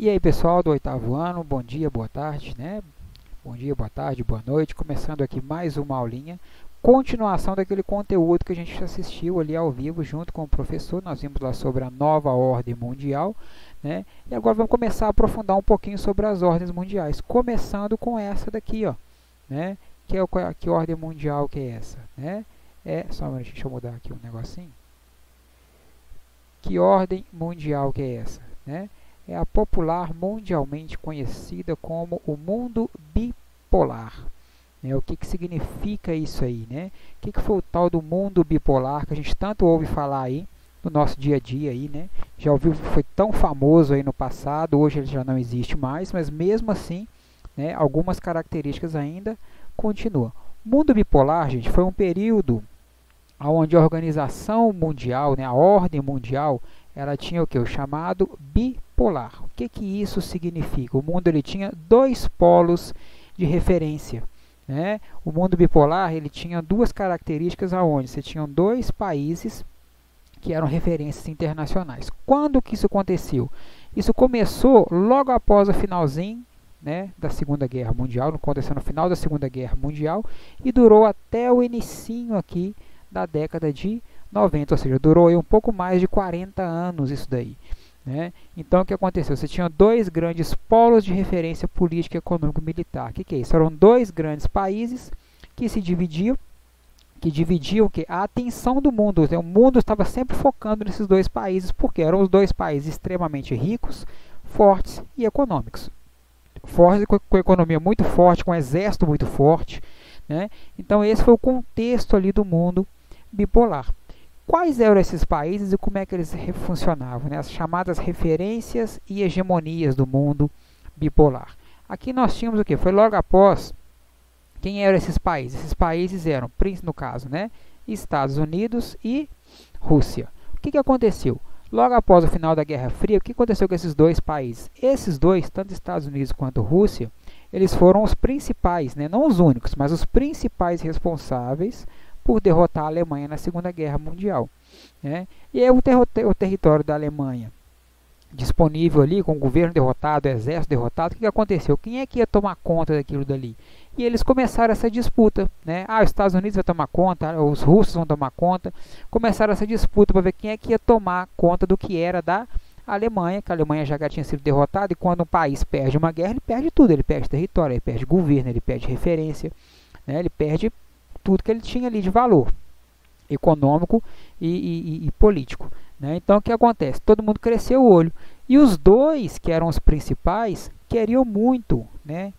E aí pessoal do oitavo ano, bom dia, boa tarde, né? Bom dia, boa tarde, boa noite. Começando aqui mais uma aulinha, continuação daquele conteúdo que a gente assistiu ali ao vivo junto com o professor. Nós vimos lá sobre a nova ordem mundial, né? E agora vamos começar a aprofundar um pouquinho sobre as ordens mundiais, começando com essa daqui, ó, né? Que ordem mundial que é essa, né? Só um minutinho, deixa eu mudar aqui um negocinho. Que ordem mundial que é essa, né? É a popular mundialmente conhecida como o mundo bipolar. Né? O que significa isso aí? Né? O que foi o tal do mundo bipolar que a gente tanto ouve falar aí no nosso dia a dia? Aí, né? Já ouviu, foi tão famoso aí no passado, hoje ele já não existe mais, mas mesmo assim, né, algumas características ainda continuam. O mundo bipolar, gente, foi um período onde a organização mundial, né, a ordem mundial, ela tinha o que? O chamado bipolar. O que isso significa? O mundo ele tinha dois polos de referência. Né? O mundo bipolar ele tinha duas características aonde você tinha dois países que eram referências internacionais. Quando que isso aconteceu? Isso começou logo após o finalzinho, né, da Segunda Guerra Mundial, aconteceu no final da Segunda Guerra Mundial e durou até o inicinho aqui da década de 90, ou seja, durou aí um pouco mais de 40 anos isso daí. Né? Então, o que aconteceu? Você tinha dois grandes polos de referência política, econômico e militar. O que é isso? Eram dois grandes países que se dividiam, a atenção do mundo. O mundo estava sempre focando nesses dois países, porque eram os dois países extremamente ricos, fortes e econômicos. Fortes com economia muito forte, com exército muito forte. Né? Então, esse foi o contexto ali do mundo bipolar. Quais eram esses países e como é que eles funcionavam? Né? As chamadas referências e hegemonias do mundo bipolar. Aqui nós tínhamos o que? Foi logo após. Quem eram esses países? Esses países eram, no caso, né, Estados Unidos e Rússia. O que aconteceu? Logo após o final da Guerra Fria, o que aconteceu com esses dois países? Esses dois, tanto Estados Unidos quanto Rússia, eles foram os principais, né, não os únicos, mas os principais responsáveis por derrotar a Alemanha na Segunda Guerra Mundial. Né? E aí o território da Alemanha disponível ali, com o governo derrotado, o exército derrotado, o que aconteceu? Quem é que ia tomar conta daquilo dali? E eles começaram essa disputa. Né? Os Estados Unidos vai tomar conta, os russos vão tomar conta. Começaram essa disputa para ver quem é que ia tomar conta do que era da Alemanha, que a Alemanha já tinha sido derrotada, e quando um país perde uma guerra, ele perde tudo. Ele perde território, ele perde governo, ele perde referência, né? Ele perde tudo que ele tinha ali de valor econômico e político. Né? Então, o que acontece? Todo mundo cresceu o olho. E os dois, que eram os principais, queriam muito, né,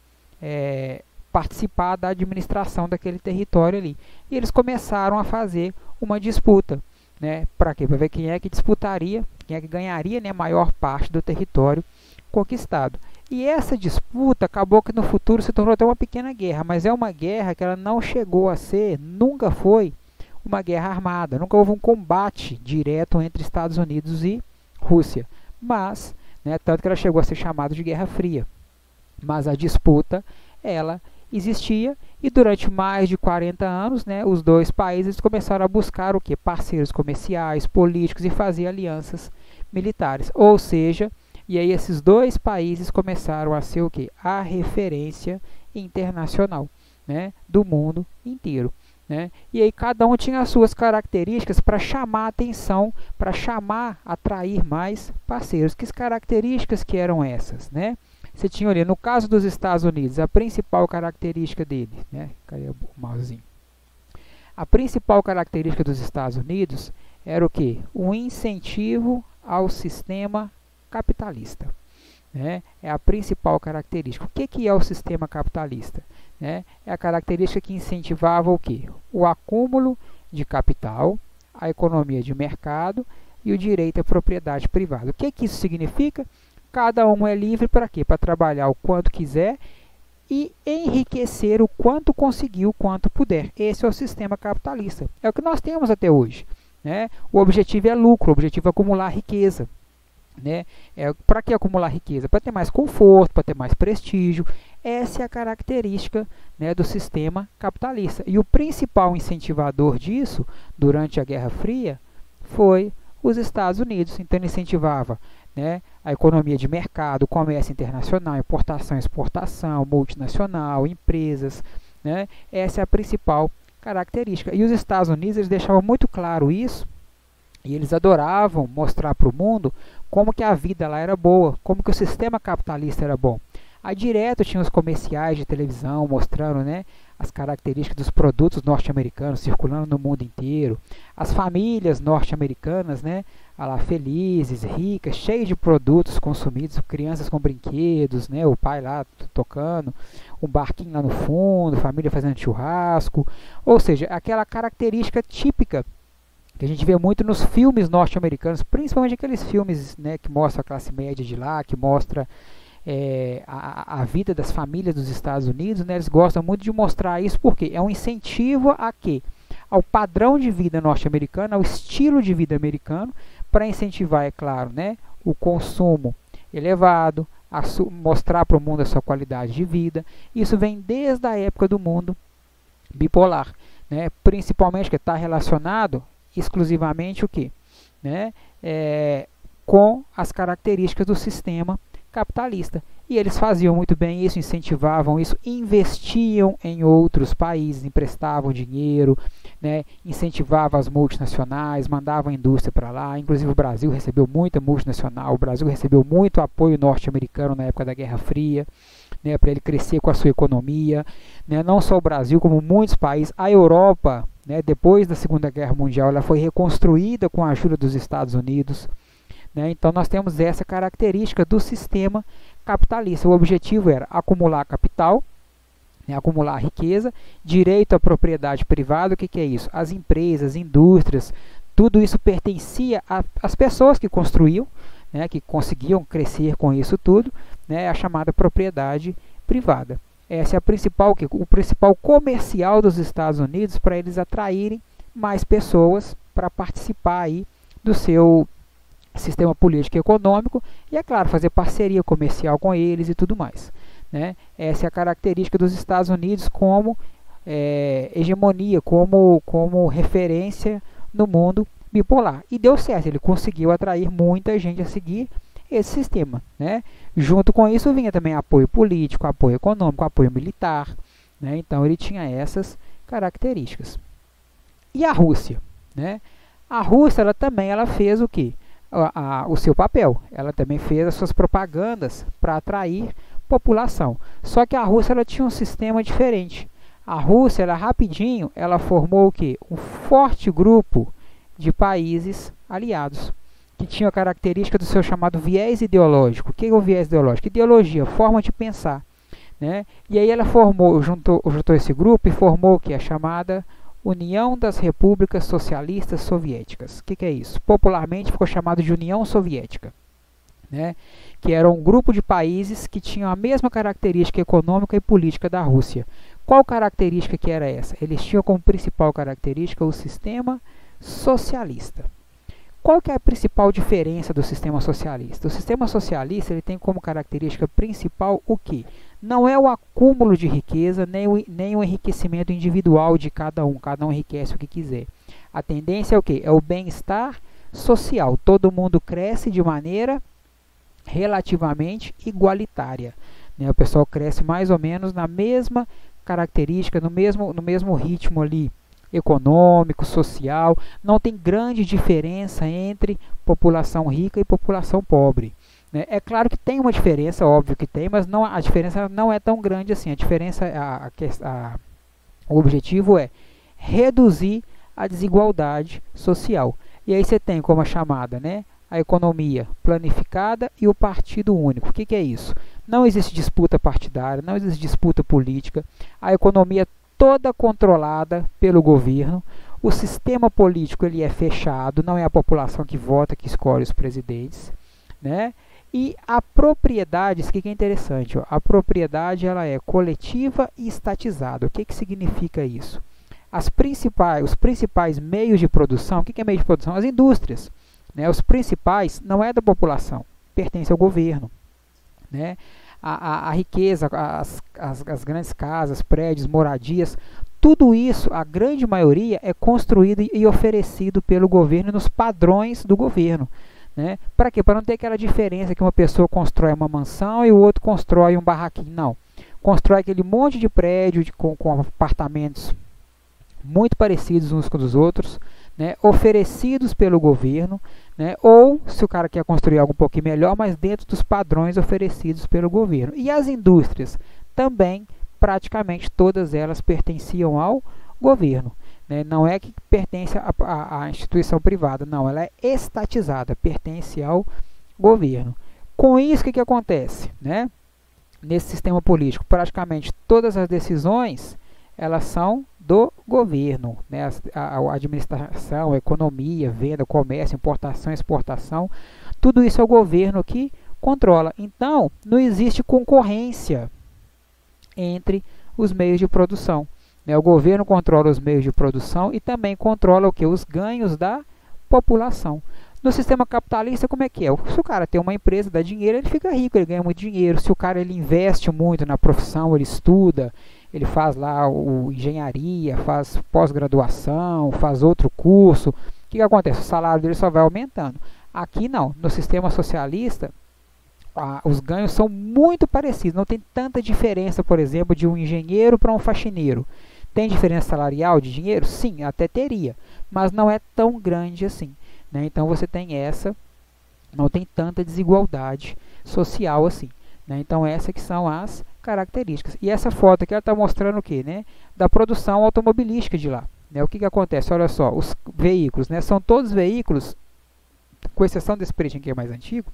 participar da administração daquele território ali. E eles começaram a fazer uma disputa. Né? Para quê? Para ver quem é que disputaria, quem é que ganharia, né, a maior parte do território conquistado. E essa disputa acabou que no futuro se tornou até uma pequena guerra, mas é uma guerra que ela não chegou a ser, nunca foi uma guerra armada, nunca houve um combate direto entre Estados Unidos e Rússia, mas, né, tanto que ela chegou a ser chamada de Guerra Fria. Mas a disputa, ela existia e durante mais de 40 anos, né, os dois países começaram a buscar o quê? Parceiros comerciais, políticos e fazer alianças militares, ou seja, e aí esses dois países começaram a ser o quê? A referência internacional, né, do mundo inteiro. Né? E aí cada um tinha as suas características para chamar a atenção, para atrair mais parceiros. Que características que eram essas? Né? Você tinha ali, no caso dos Estados Unidos, a principal característica dele, né? Cadê o mousezinho? A principal característica dos Estados Unidos era o quê? O incentivo ao sistema capitalista. Né? É a principal característica. O que é o sistema capitalista? Né? É a característica que incentivava o quê? O acúmulo de capital, a economia de mercado e o direito à propriedade privada. O que isso significa? Cada um é livre para quê? Para trabalhar o quanto quiser e enriquecer o quanto conseguir, o quanto puder. Esse é o sistema capitalista. É o que nós temos até hoje. Né? O objetivo é lucro, o objetivo é acumular riqueza. Né? Para que acumular riqueza? Para ter mais conforto, para ter mais prestígio. Essa é a característica, né, do sistema capitalista. E o principal incentivador disso, durante a Guerra Fria, foi Os Estados Unidos. Então ele incentivava, né, a economia de mercado, comércio internacional, importação, exportação, multinacional, empresas, né? Essa é a principal característica. E os Estados Unidos, eles deixavam muito claro isso, e eles adoravam mostrar para o mundo como que a vida lá era boa, como que o sistema capitalista era bom. Aí direto tinha os comerciais de televisão mostrando, né, as características dos produtos norte-americanos circulando no mundo inteiro. As famílias norte-americanas, né, lá, felizes, ricas, cheias de produtos consumidos, crianças com brinquedos, né, o pai lá tocando, um barquinho lá no fundo, família fazendo churrasco. Ou seja, aquela característica típica que a gente vê muito nos filmes norte-americanos, principalmente aqueles filmes, né, que mostram a classe média de lá, que mostra a vida das famílias dos Estados Unidos, né, eles gostam muito de mostrar isso porque é um incentivo a quê? Ao padrão de vida norte-americano, ao estilo de vida americano, para incentivar, é claro, né, o consumo elevado, mostrar para o mundo a sua qualidade de vida. Isso vem desde a época do mundo bipolar, né, principalmente que está relacionado exclusivamente o quê? Né, com as características do sistema capitalista. E eles faziam muito bem isso, incentivavam isso, investiam em outros países, emprestavam dinheiro, né, incentivavam as multinacionais, mandavam a indústria para lá. Inclusive o Brasil recebeu muita multinacional, o Brasil recebeu muito apoio norte-americano na época da Guerra Fria, né, para ele crescer com a sua economia, né, não só o Brasil, como muitos países. A Europa, né, depois da Segunda Guerra Mundial, ela foi reconstruída com a ajuda dos Estados Unidos. Né? Então nós temos essa característica do sistema capitalista. O objetivo era acumular capital, né, acumular riqueza, direito à propriedade privada. O que é isso? As empresas, indústrias, tudo isso pertencia às pessoas que construíam, né, que conseguiam crescer com isso tudo, né, a chamada propriedade privada. Essa é o principal comercial dos Estados Unidos, para eles atraírem mais pessoas para participar aí do seu sistema político e econômico, e é claro, fazer parceria comercial com eles e tudo mais, né? Essa é a característica dos Estados Unidos como hegemonia, como referência no mundo bipolar. E deu certo, ele conseguiu atrair muita gente a seguir esse sistema, né? Junto com isso vinha também apoio político, apoio econômico, apoio militar, né? Então ele tinha essas características. E a Rússia, né? A Rússia, ela fez o quê? O seu papel. Ela também fez as suas propagandas para atrair população. Só que a Rússia, ela tinha um sistema diferente. A Rússia, ela formou o quê? Um forte grupo de países aliados, que tinha a característica do seu chamado viés ideológico. O que é o viés ideológico? Ideologia, forma de pensar, né? E aí ela juntou esse grupo e formou o que? A chamada União das Repúblicas Socialistas Soviéticas. O que é isso? Popularmente ficou chamado de União Soviética, né? Que era um grupo de países que tinham a mesma característica econômica e política da Rússia. Qual característica que era essa? Eles tinham como principal característica o sistema socialista. Qual que é a principal diferença do sistema socialista? O sistema socialista, ele tem como característica principal o quê? Não é o acúmulo de riqueza, nem o enriquecimento individual de cada um enriquece o que quiser. A tendência é o quê? É o bem-estar social. Todo mundo cresce de maneira relativamente igualitária, né? O pessoal cresce mais ou menos na mesma característica, no mesmo ritmo ali, econômico, social. Não tem grande diferença entre população rica e população pobre, né? É claro que tem uma diferença, óbvio que tem, mas a diferença não é tão grande assim. A diferença, o objetivo é reduzir a desigualdade social. E aí você tem como a chamada, né, a economia planificada e o partido único. O que é isso? Não existe disputa partidária, não existe disputa política. A economia toda controlada pelo governo. O sistema político, ele é fechado, não é a população que vota que escolhe os presidentes, né? E a propriedade, isso aqui que é interessante, ó, a propriedade, ela é coletiva e estatizada. O que significa isso? Os principais meios de produção, o que é meio de produção? As indústrias, né? Os principais não é da população, pertence ao governo, né? A riqueza, as grandes casas, prédios, moradias, tudo isso, a grande maioria, é construído e oferecido pelo governo nos padrões do governo. Né? Para quê? Para não ter aquela diferença que uma pessoa constrói uma mansão e o outro constrói um barraquinho. Não. Constrói aquele monte de prédio com apartamentos muito parecidos uns com os outros, né? Oferecidos pelo governo, né? Ou se o cara quer construir algo um pouquinho melhor, mas dentro dos padrões oferecidos pelo governo. E as indústrias também, praticamente todas elas pertenciam ao governo. Né? Não é que pertence à instituição privada, não, ela é estatizada, pertence ao governo. Com isso, o que acontece? Né? Nesse sistema político, praticamente todas as decisões, elas são do governo, né? A administração, a economia, venda, comércio, importação, exportação, tudo isso é o governo que controla. Então, não existe concorrência entre os meios de produção. Né? O governo controla os meios de produção e também controla o que? Os ganhos da população. No sistema capitalista, como é que é? Se o cara tem uma empresa, dá dinheiro, ele fica rico, ele ganha muito dinheiro. Se o cara ele investe muito na profissão, ele estuda, ele faz lá engenharia, faz pós-graduação, faz outro curso, o que acontece? O salário dele só vai aumentando. Aqui não, no sistema socialista, os ganhos são muito parecidos, não tem tanta diferença, por exemplo, de um engenheiro para um faxineiro. Tem diferença salarial de dinheiro? Sim, até teria, mas não é tão grande assim. Né? Então você tem não tem tanta desigualdade social assim. Né? Então essas que são as características. E essa foto aqui está mostrando o que? Né? Da produção automobilística de lá. Né? O que acontece? Olha só, os veículos, né? São todos veículos, com exceção desse pretinho que é mais antigo,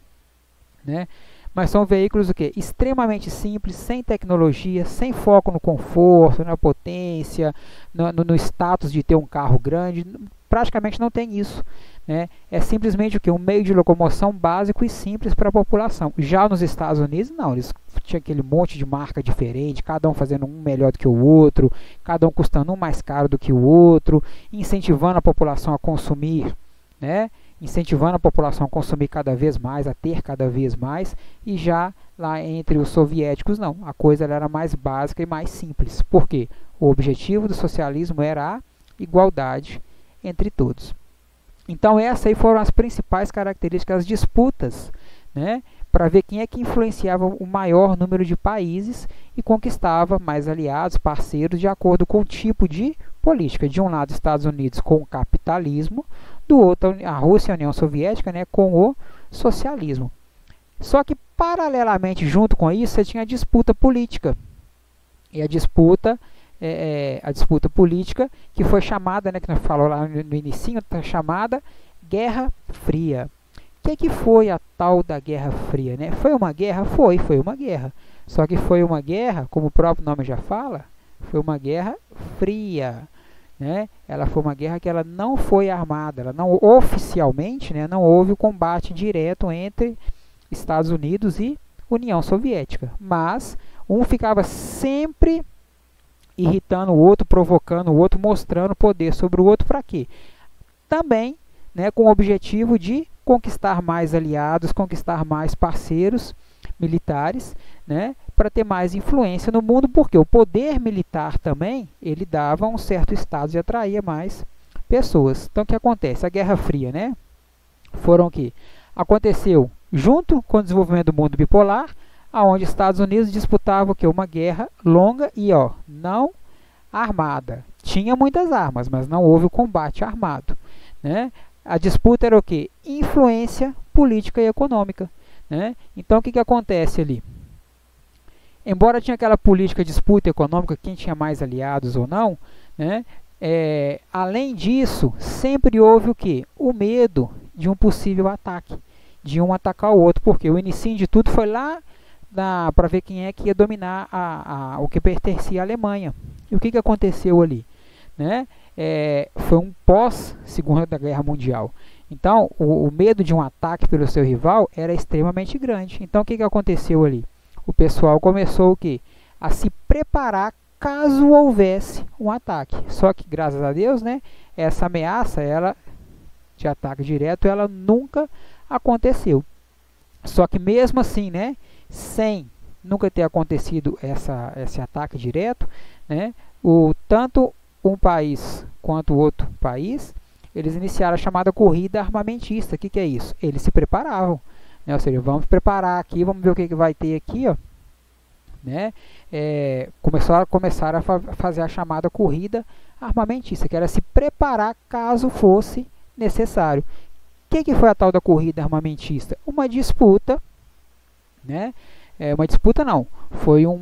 né? Mas são veículos o quê? Extremamente simples, sem tecnologia, sem foco no conforto, na potência, no status de ter um carro grande. Praticamente não tem isso. Né? É simplesmente o que? Um meio de locomoção básico e simples para a população. Já nos Estados Unidos, não. Eles tinham aquele monte de marca diferente, cada um fazendo um melhor do que o outro, cada um custando um mais caro do que o outro, incentivando a população a consumir, né? Incentivando a população a consumir cada vez mais, a ter cada vez mais, e já lá entre os soviéticos não, a coisa era mais básica e mais simples. Por quê? O objetivo do socialismo era a igualdade entre todos. Então essas aí foram as principais características, as disputas, né, para ver quem é que influenciava o maior número de países e conquistava mais aliados, parceiros, de acordo com o tipo de política. De um lado, Estados Unidos com o capitalismo, do outro, a Rússia e a União Soviética, né, com o socialismo. Só que, paralelamente, junto com isso, você tinha a disputa política. E a disputa política, que foi chamada, né, que nós falamos lá no inicinho, tá chamada Guerra Fria. O que foi a tal da Guerra Fria? Né? Foi uma guerra? Foi uma guerra. Só que foi uma guerra, como o próprio nome já fala, foi uma guerra fria. Né? Ela foi uma guerra que ela não foi armada, ela não oficialmente, né, não houve o combate direto entre Estados Unidos e União Soviética, mas um ficava sempre irritando o outro, provocando o outro, mostrando poder sobre o outro. Para quê? Também, né, com o objetivo de conquistar mais aliados, conquistar mais parceiros militares, né, para ter mais influência no mundo, porque o poder militar também, ele dava um certo status e atraía mais pessoas. Então o que acontece? A Guerra Fria, né, foram que aconteceu junto com o desenvolvimento do mundo bipolar, aonde Estados Unidos disputava o que? Uma guerra longa e não armada. Tinha muitas armas, mas não houve o combate armado. Né? A disputa era o que? Influência política e econômica. Né? Então o que acontece ali? Embora tinha aquela política disputa econômica, quem tinha mais aliados ou não, né? Além disso, sempre houve o que? O medo de um possível ataque, de um atacar o outro, porque o início de tudo foi lá para ver quem é que ia dominar o que pertencia à Alemanha. E o que aconteceu ali? Né? Foi um pós-Segunda Guerra Mundial. Então, o medo de um ataque pelo seu rival era extremamente grande. Então, o que aconteceu ali? O pessoal começou o quê? A se preparar caso houvesse um ataque. Só que, graças a Deus, né, essa ameaça de ataque direto, ela nunca aconteceu. Só que mesmo assim, né, sem nunca ter acontecido esse ataque direto, né, Tanto um país quanto o outro país, eles iniciaram a chamada corrida armamentista. O que é isso? Eles se preparavam, né? Ou seja, vamos preparar aqui, vamos ver o que vai ter aqui, ó, né? Começaram a fazer a chamada corrida armamentista, que era se preparar caso fosse necessário. O que foi a tal da corrida armamentista? Uma disputa, né? Uma disputa não, foi um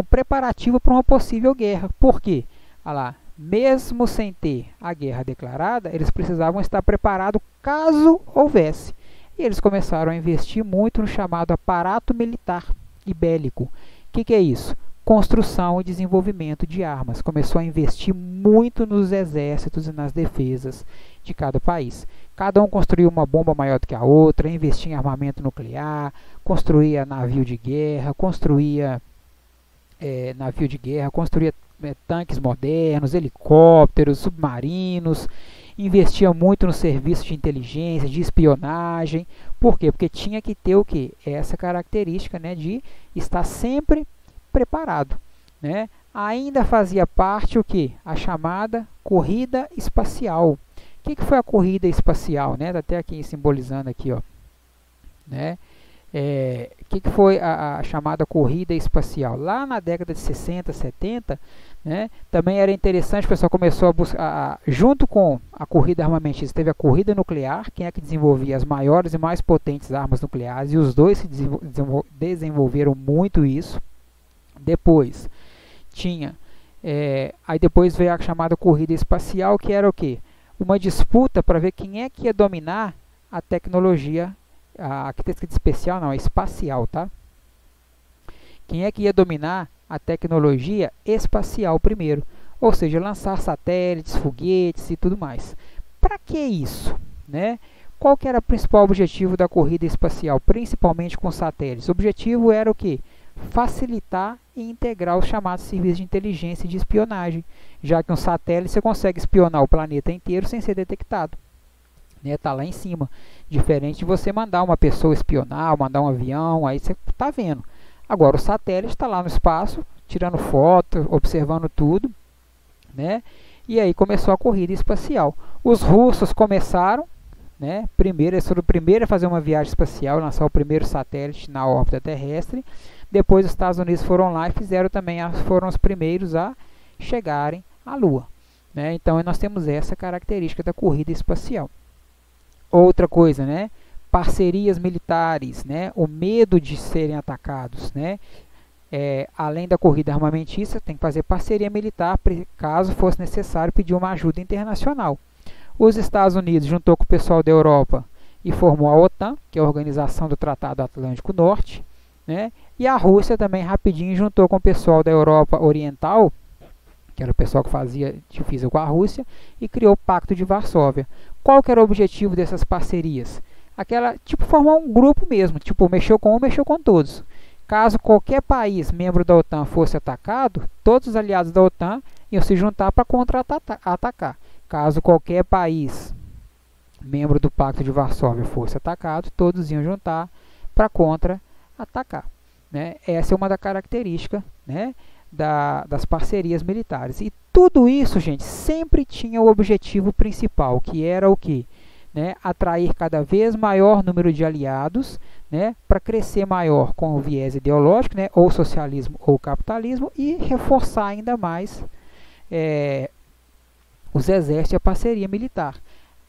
preparativo para uma possível guerra. Por quê? Olha lá, mesmo sem ter a guerra declarada, eles precisavam estar preparados caso houvesse. E eles começaram a investir muito no chamado aparato militar e bélico. O que é isso? Construção e desenvolvimento de armas. Começou a investir muito nos exércitos e nas defesas de cada país. Cada um construía uma bomba maior do que a outra, investia em armamento nuclear, construía navio de guerra, construía tanques modernos, helicópteros, submarinos, investia muito no serviço de inteligência, de espionagem. Por quê? Porque tinha que ter o quê? Essa característica, né, de estar sempre preparado, né? Ainda fazia parte o que? A chamada corrida espacial. O que foi a corrida espacial, né? Tá até aqui simbolizando aqui, ó, né? O que foi a chamada corrida espacial? Lá na década de 60, 70, né, também era interessante, o pessoal começou a buscar, junto com a corrida armamentista, teve a corrida nuclear, quem é que desenvolvia as maiores e mais potentes armas nucleares, e os dois se desenvolveram muito isso. Depois tinha, aí depois veio a chamada corrida espacial, que era o quê? Uma disputa para ver quem é que ia dominar a tecnologia. Aqui está escrito especial, não, é espacial, tá? Quem é que ia dominar a tecnologia espacial primeiro? Ou seja, lançar satélites, foguetes e tudo mais. Para que isso, né? Qual que era o principal objetivo da corrida espacial, principalmente com satélites? O objetivo era o quê? Facilitar e integrar os chamados serviços de inteligência e de espionagem, já que um satélite você consegue espionar o planeta inteiro sem ser detectado. Tá lá em cima, diferente de você mandar uma pessoa espionar, mandar um avião, aí você está vendo. Agora o satélite está lá no espaço, tirando foto, observando tudo, né? E aí começou a corrida espacial. Os russos começaram, né? Eles foram o primeiro a fazer uma viagem espacial, lançar o primeiro satélite na órbita terrestre. Depois os Estados Unidos foram lá e foram os primeiros a chegarem à Lua, né? Então nós temos essa característica da corrida espacial. Outra coisa, né? Parcerias militares, né? O medo de serem atacados, né? Além da corrida armamentista, tem que fazer parceria militar, caso fosse necessário pedir uma ajuda internacional. Os Estados Unidos juntou com o pessoal da Europa e formou a OTAN, que é a Organização do Tratado Atlântico Norte, né? E a Rússia também rapidinho juntou com o pessoal da Europa Oriental, que era o pessoal que fazia divisa com a Rússia, e criou o Pacto de Varsóvia. Qual que era o objetivo dessas parcerias? Formar um grupo mesmo, mexeu com um, mexeu com todos. Caso qualquer país membro da OTAN fosse atacado, todos os aliados da OTAN iam se juntar para contra-atacar. Caso qualquer país membro do Pacto de Varsóvia fosse atacado, todos iam juntar para contra-atacar, né? Essa é uma da característica, né, das parcerias militares. E tudo isso, gente, sempre tinha o objetivo principal, que era o quê? Né, atrair cada vez maior número de aliados, né, para crescer maior com o viés ideológico, né, ou socialismo ou capitalismo, e reforçar ainda mais os exércitos e a parceria militar.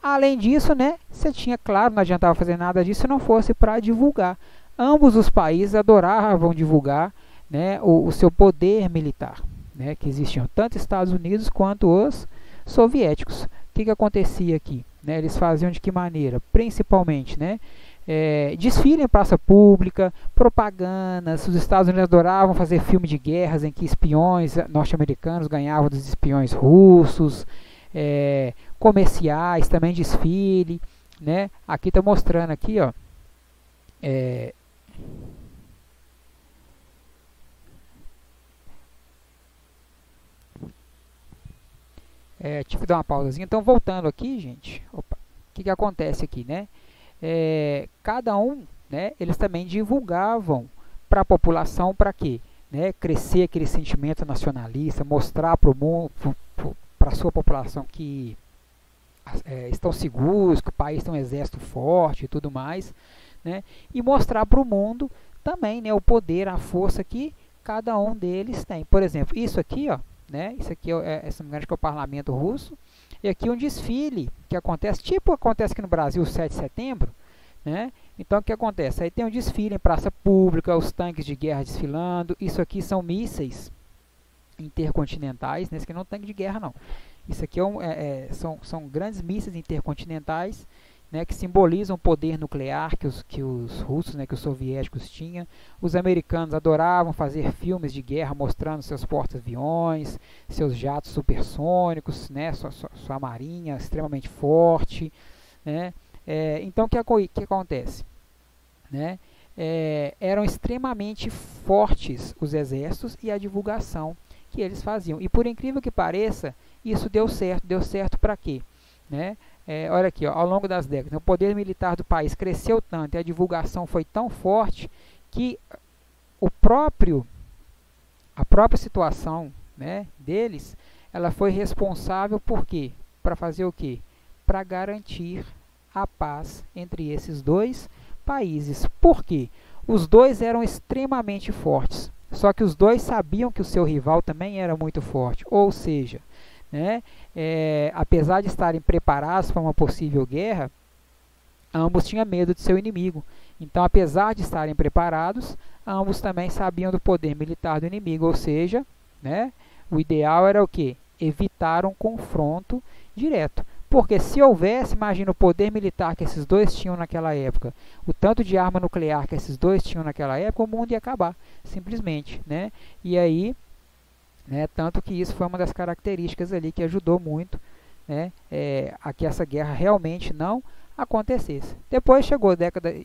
Além disso, né, você tinha, claro, não adiantava fazer nada disso se não fosse para divulgar. Ambos os países adoravam divulgar, né, o seu poder militar, né, que existiam tanto Estados Unidos quanto os soviéticos. O que acontecia aqui? Né, eles faziam de que maneira? Principalmente, né, desfile em praça pública, propagandas. Os Estados Unidos adoravam fazer filme de guerras em que espiões norte-americanos ganhavam dos espiões russos, comerciais, também desfile, né? Aqui está mostrando aqui, ó, tive que dar uma pausazinha. Então, voltando aqui, gente, o que acontece aqui, né? Cada um, né, eles também divulgavam para a população, para quê? né, crescer aquele sentimento nacionalista, mostrar para o mundo, para a sua população que estão seguros, que o país tem um exército forte e tudo mais, né, e mostrar para o mundo também, né, o poder, a força que cada um deles tem. Por exemplo, isso aqui, ó, né, isso aqui se não me engano, que é o parlamento russo, e aqui um desfile que acontece, tipo acontece aqui no Brasil o 7 de setembro, né? Então o que acontece? Aí tem um desfile em praça pública, os tanques de guerra desfilando, isso aqui são mísseis intercontinentais, nesse aqui não é um tanque de guerra não. Isso aqui são grandes mísseis intercontinentais, né, que simbolizam o poder nuclear que os russos, né, que os soviéticos tinham. Os americanos adoravam fazer filmes de guerra mostrando seus porta-aviões, seus jatos supersônicos, né, sua marinha extremamente forte, né. Então o que acontece? Né? Eram extremamente fortes os exércitos e a divulgação que eles faziam. E por incrível que pareça, isso deu certo para quê? Né? Olha aqui, ó, ao longo das décadas, o poder militar do país cresceu tanto e a divulgação foi tão forte que a própria situação, né, deles, ela foi responsável por quê? Para fazer o quê? Para garantir a paz entre esses dois países. Por quê? Os dois eram extremamente fortes, só que os dois sabiam que o seu rival também era muito forte, ou seja, né, apesar de estarem preparados para uma possível guerra, ambos tinham medo de seu inimigo. Então, apesar de estarem preparados, ambos também sabiam do poder militar do inimigo, ou seja, né, o ideal era o quê? Evitar um confronto direto. Porque se houvesse, imagina o poder militar que esses dois tinham naquela época, o tanto de arma nuclear que esses dois tinham naquela época, o mundo ia acabar, simplesmente, né? E aí, né, tanto que isso foi uma das características ali que ajudou muito, né, a que essa guerra realmente não acontecesse. Depois chegou a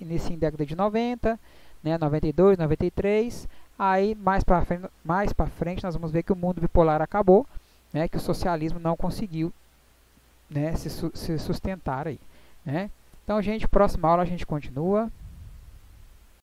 início em década de 90, né, 92, 93, aí mais para frente nós vamos ver que o mundo bipolar acabou, né, que o socialismo não conseguiu, né, se sustentar aí, né? Então, gente, próxima aula a gente continua.